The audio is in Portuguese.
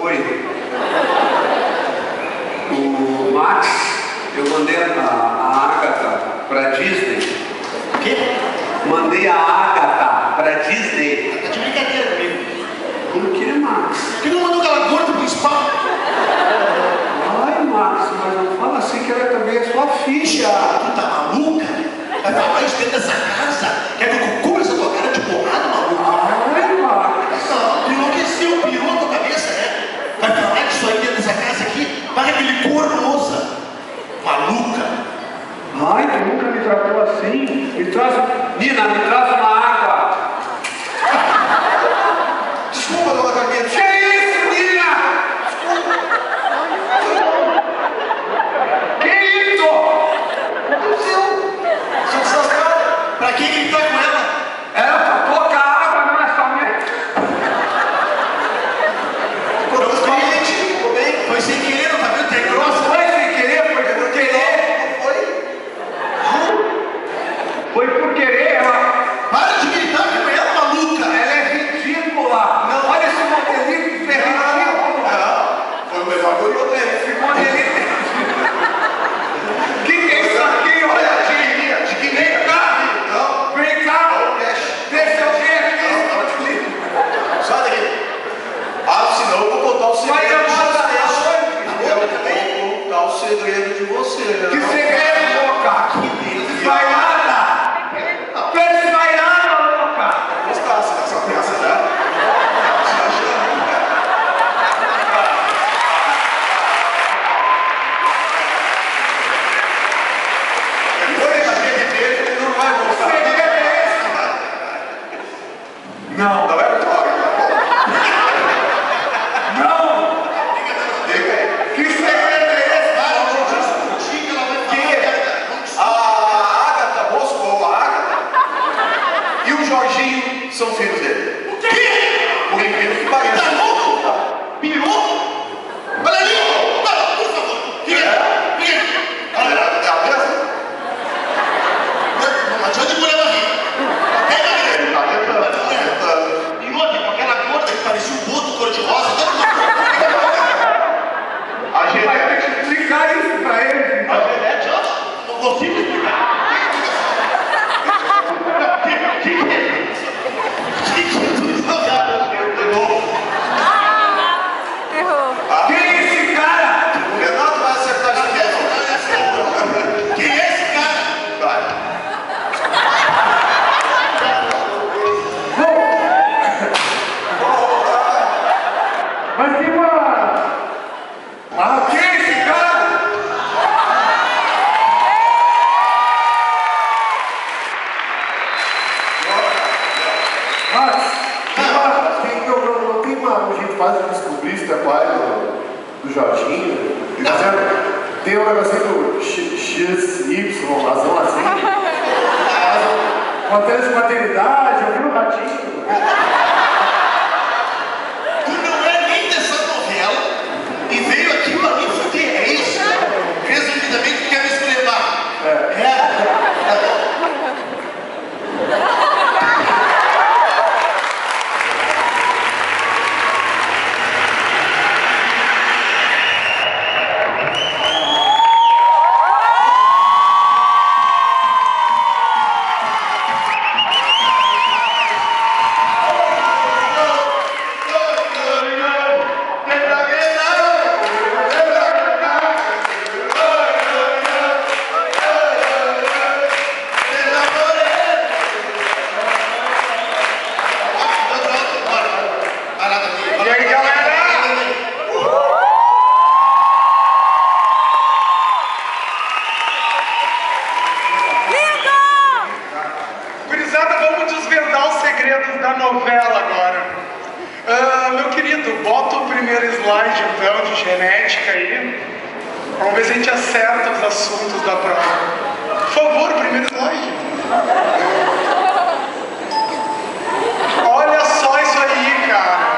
Oi. O Max, eu mandei a Agatha pra Disney. O quê? Mandei a Agatha pra Disney. Tá de brincadeira comigo. Por que, Max? Por que não mandou aquela gorda pro spa? Ai, Max, mas não fala assim que ela também é sua filha. Tu tá maluca? Vai falar isso dentro dessa casa? Quer que eu cubra essa tua cara de porrada, maluco? Ai, Max. Não, tu enlouqueceu, pirou a tua cabeça, né? Vai falar disso aí dentro dessa casa aqui? Vai aquele corno, moça. Maluca. Ai, tu nunca me tratou assim. Me traz... Nina, me traz uma água. Desculpa, dona Carminha. Que isso, Nina? Que isso? Seu desascado. Pra que gritar com ela? Era pra colocar água na nossa mesa. Ficou bem? Foi sem querer, não tá vendo? Tem grossa. Foi sem querer, foi por querer. Foi por querer, ela... Para de gritar com ela, maluca. Ela é ridícula. Não, olha esse modelinho que é ridículo. Foi o melhor que eu tenho. Esse modelinho. Que é isso aqui? Olha aqui. De que Vem cá. Não. Vem cá. Deixa eu ver aqui. Sai daqui. Ah, senão eu vou contar o segredo. Vai de levar vocês. da Eu vou contar o segredo de você. Que segredo, louca? Desmaiada. Tu é desmaiada, louca. Gostasse dessa peça, né? Depois da gente ver, ele não vai Que gostar. segredo é esse? Não. Não é vitória. Não. Diga aí. Que segredo é esse? Para de discutir que ela vai falar. A Agatha Bosco, a Agatha e o Jorginho são filhos dele. O quê? Por incrível que pareça. Tá louco? Pirou? Olha ali! Não, por favor! Fica! Olha, é a mesma? Não adianta mulher barriga. Pega ele! Ele tá tentando. E outra, com aquela gorda que parecia um boto cor-de-rosa. A gente vai ter que explicar isso pra eles, então. Não consigo explicar. Errou. Quem é esse cara? O Renato vai acertar de novo. Quem é esse cara? Vai. Mas tem uma... Ah, quem é esse cara? A gente faz descobrir se é pai do Jorginho. Tem um negocinho do XY, razão assim. Uma tese de maternidade, eu vi um ratinho. Tu não é nem dessa novela e veio aqui pra mim fuder, é isso? Resumidamente, tu quer me esculhambar. Tá bom. E aí, galera? Gurizada, vamos desvendar os segredos da novela agora. Meu querido, bota o primeiro slide então de genética aí. Vamos ver se a gente acerta os assuntos da prova. Por favor, o primeiro slide. Olha só isso aí, cara.